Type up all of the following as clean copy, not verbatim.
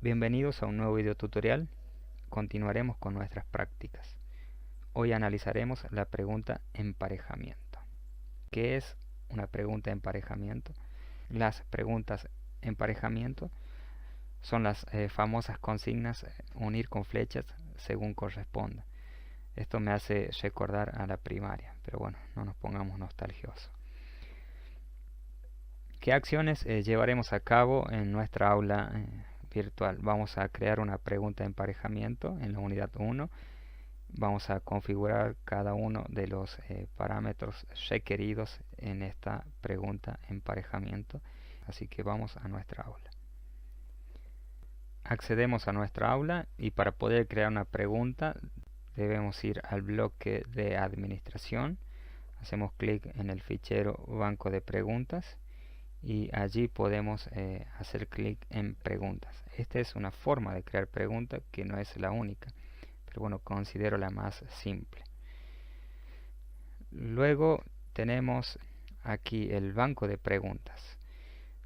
Bienvenidos a un nuevo video tutorial. Continuaremos con nuestras prácticas. Hoy analizaremos la pregunta emparejamiento. ¿Qué es una pregunta emparejamiento? Las preguntas emparejamiento son las famosas consignas unir con flechas según corresponda. Esto me hace recordar a la primaria, pero bueno, no nos pongamos nostalgiosos. ¿Qué acciones llevaremos a cabo en nuestra aula virtual? Vamos a crear una pregunta de emparejamiento en la unidad 1. Vamos a configurar cada uno de los parámetros requeridos en esta pregunta emparejamiento. Así que vamos a nuestra aula. Accedemos a nuestra aula y para poder crear una pregunta debemos ir al bloque de administración. Hacemos clic en el fichero banco de preguntas y allí podemos hacer clic en preguntas. Esta es una forma de crear preguntas que no es la única, pero bueno, considero la más simple. Luego tenemos aquí el banco de preguntas.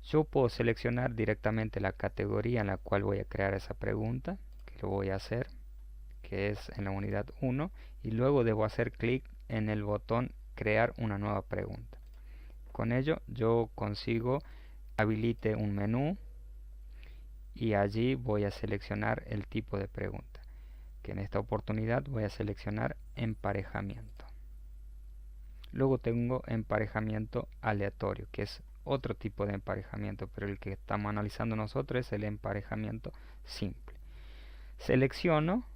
Yo puedo seleccionar directamente la categoría en la cual voy a crear esa pregunta, que lo voy a hacer, que es en la unidad 1, y luego debo hacer clic en el botón crear una nueva pregunta. Con ello yo consigo habilite un menú y allí voy a seleccionar el tipo de pregunta, que en esta oportunidad voy a seleccionar emparejamiento. Luego tengo emparejamiento aleatorio, que es otro tipo de emparejamiento, pero el que estamos analizando nosotros es el emparejamiento simple. Selecciono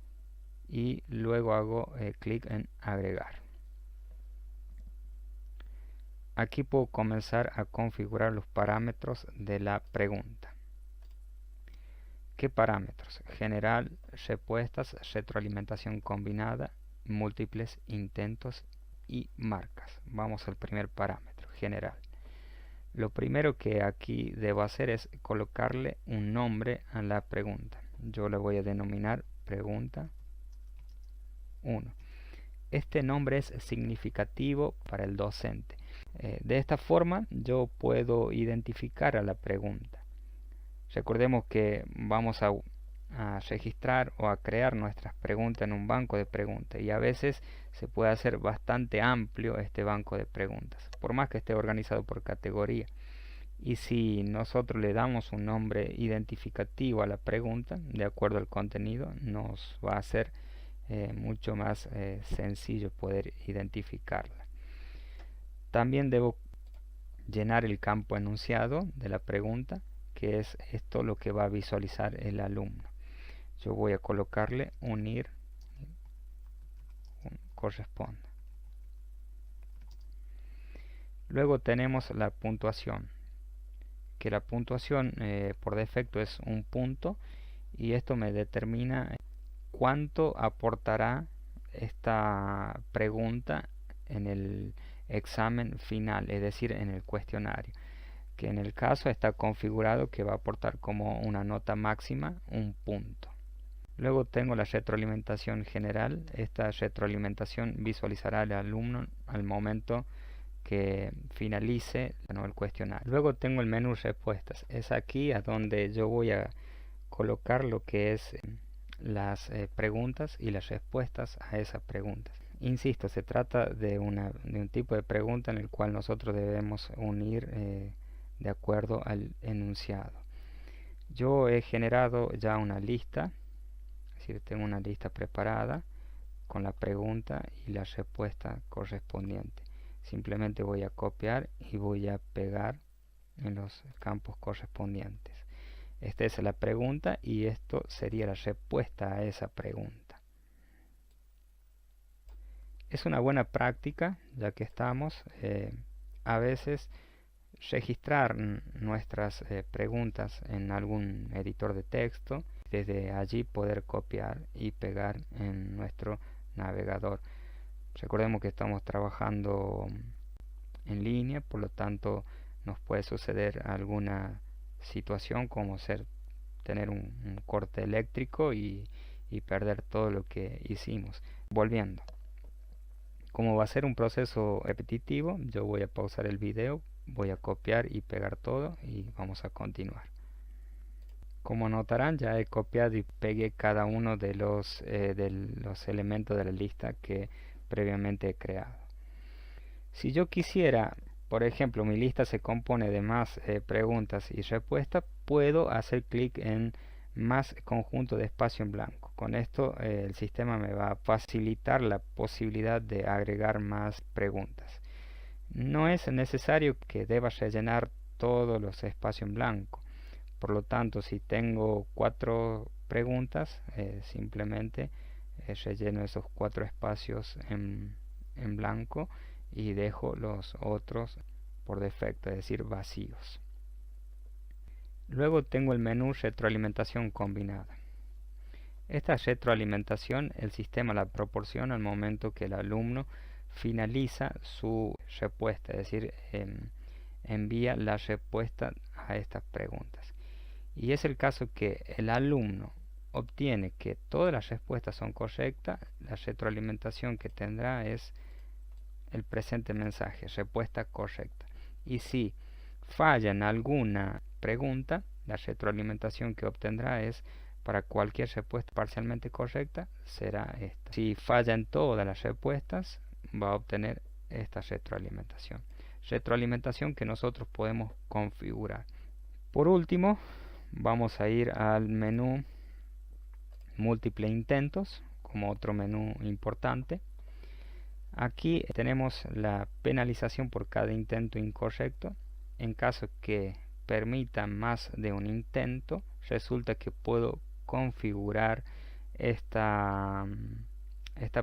y luego hago clic en agregar. Aquí puedo comenzar a configurar los parámetros de la pregunta. ¿Qué parámetros? General, respuestas, retroalimentación combinada, múltiples intentos y marcas. Vamos al primer parámetro, general. Lo primero que aquí debo hacer es colocarle un nombre a la pregunta. Yo le voy a denominar pregunta 1. Este nombre es significativo para el docente. De esta forma yo puedo identificar a la pregunta. Recordemos que vamos a registrar o a crear nuestras preguntas en un banco de preguntas y a veces se puede hacer bastante amplio este banco de preguntas, por más que esté organizado por categoría. Y si nosotros le damos un nombre identificativo a la pregunta, de acuerdo al contenido, nos va a ser mucho más sencillo poder identificarla. También debo llenar el campo enunciado de la pregunta, que es esto lo que va a visualizar el alumno. Yo voy a colocarle unir corresponde. Luego tenemos la puntuación, que la puntuación por defecto es un punto y esto me determina cuánto aportará esta pregunta en el examen final, es decir, en el cuestionario, que en el caso está configurado que va a aportar como una nota máxima un punto. Luego tengo la retroalimentación general. Esta retroalimentación visualizará al alumno al momento que finalice el cuestionario. Luego tengo el menú respuestas. Es aquí a donde yo voy a colocar lo que es las preguntas y las respuestas a esas preguntas. Insisto, se trata de un tipo de pregunta en el cual nosotros debemos unir de acuerdo al enunciado. Yo he generado ya una lista, es decir, tengo una lista preparada con la pregunta y la respuesta correspondiente. Simplemente voy a copiar y voy a pegar en los campos correspondientes. Esta es la pregunta y esto sería la respuesta a esa pregunta. Es una buena práctica, ya que estamos a veces registrar nuestras preguntas en algún editor de texto, desde allí poder copiar y pegar en nuestro navegador. Recordemos que estamos trabajando en línea, por lo tanto nos puede suceder alguna situación como tener un corte eléctrico y perder todo lo que hicimos. Volviendo, como va a ser un proceso repetitivo, yo voy a pausar el video, voy a copiar y pegar todo y vamos a continuar. Como notarán, ya he copiado y pegué cada uno de los elementos de la lista que previamente he creado. Si yo quisiera, por ejemplo, mi lista se compone de más preguntas y respuestas, puedo hacer clic en más conjunto de espacio en blanco. Con esto el sistema me va a facilitar la posibilidad de agregar más preguntas. No es necesario que deba rellenar todos los espacios en blanco. Por lo tanto, si tengo 4 preguntas, simplemente relleno esos 4 espacios en blanco y dejo los otros por defecto, es decir, vacíos. Luego tengo el menú retroalimentación combinada. Esta retroalimentación el sistema la proporciona al momento que el alumno finaliza su respuesta, es decir, envía la respuesta a estas preguntas. Y es el caso que el alumno obtiene que todas las respuestas son correctas, la retroalimentación que tendrá es el presente mensaje, respuesta correcta. Y si falla en alguna pregunta, la retroalimentación que obtendrá es para cualquier respuesta parcialmente correcta, será esta. Si falla en todas las respuestas, va a obtener esta retroalimentación. Retroalimentación que nosotros podemos configurar. Por último, vamos a ir al menú múltiple intentos como otro menú importante. Aquí tenemos la penalización por cada intento incorrecto. En caso que permita más de un intento, resulta que puedo configurar esta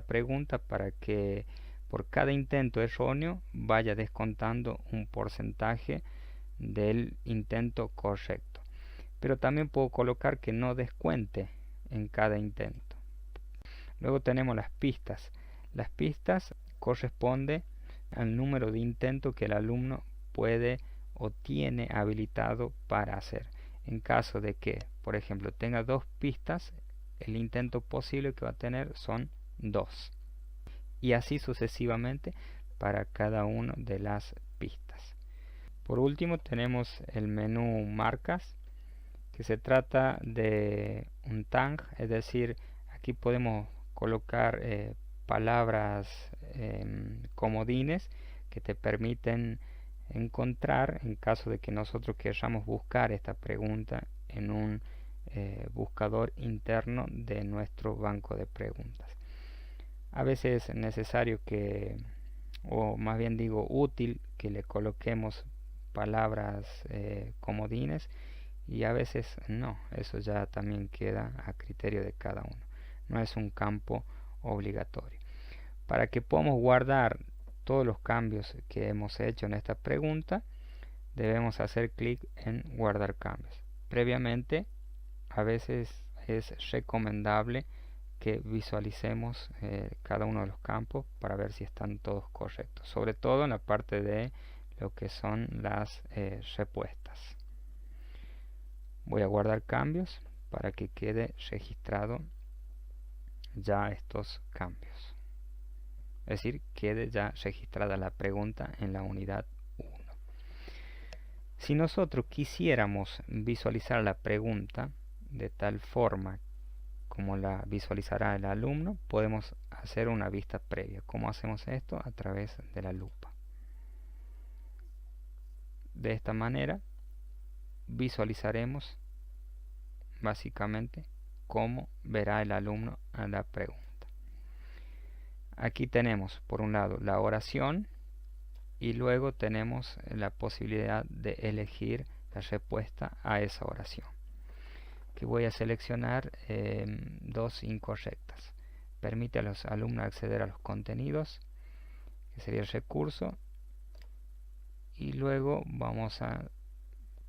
pregunta para que por cada intento erróneo vaya descontando un porcentaje del intento correcto. Pero también puedo colocar que no descuente en cada intento. Luego tenemos las pistas. Las pistas corresponden al número de intentos que el alumno puede o tiene habilitado para hacer. En caso de que, por ejemplo, tenga 2 pistas, el intento posible que va a tener son 2. Y así sucesivamente para cada una de las pistas. Por último tenemos el menú marcas, que se trata de un tag, es decir, aquí podemos colocar palabras comodines que te permiten encontrar en caso de que nosotros queramos buscar esta pregunta en un buscador interno de nuestro banco de preguntas. A veces es necesario que, o más bien digo útil, que le coloquemos palabras comodines, y a veces no, eso ya también queda a criterio de cada uno, no es un campo obligatorio. Para que podamos guardar todos los cambios que hemos hecho en esta pregunta, debemos hacer clic en guardar cambios. Previamente, a veces es recomendable que visualicemos cada uno de los campos para ver si están todos correctos, sobre todo en la parte de lo que son las respuestas. Voy a guardar cambios para que quede registrado ya estos cambios. Es decir, quede ya registrada la pregunta en la unidad 1. Si nosotros quisiéramos visualizar la pregunta de tal forma como la visualizará el alumno, podemos hacer una vista previa. ¿Cómo hacemos esto? A través de la lupa. De esta manera visualizaremos básicamente cómo verá el alumno a la pregunta. Aquí tenemos por un lado la oración y luego tenemos la posibilidad de elegir la respuesta a esa oración. Que voy a seleccionar 2 incorrectas. Permite a los alumnos acceder a los contenidos, que sería el recurso, y luego vamos a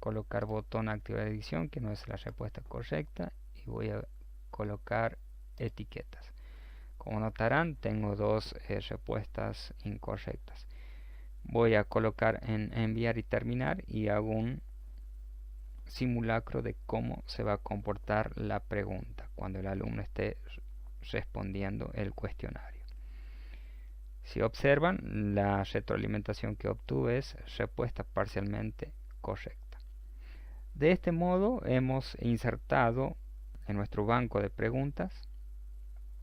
colocar botón activar edición, que no es la respuesta correcta, y voy a colocar etiquetas. Como notarán, tengo 2 respuestas incorrectas. Voy a colocar en enviar y terminar y hago un simulacro de cómo se va a comportar la pregunta cuando el alumno esté respondiendo el cuestionario. Si observan, la retroalimentación que obtuve es respuesta parcialmente correcta. De este modo hemos insertado en nuestro banco de preguntas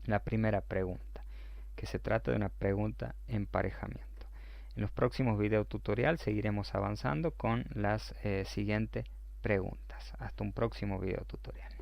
la primera pregunta, que se trata de una pregunta emparejamiento. En los próximos video tutorial seguiremos avanzando con las siguientes preguntas. Hasta un próximo video tutorial.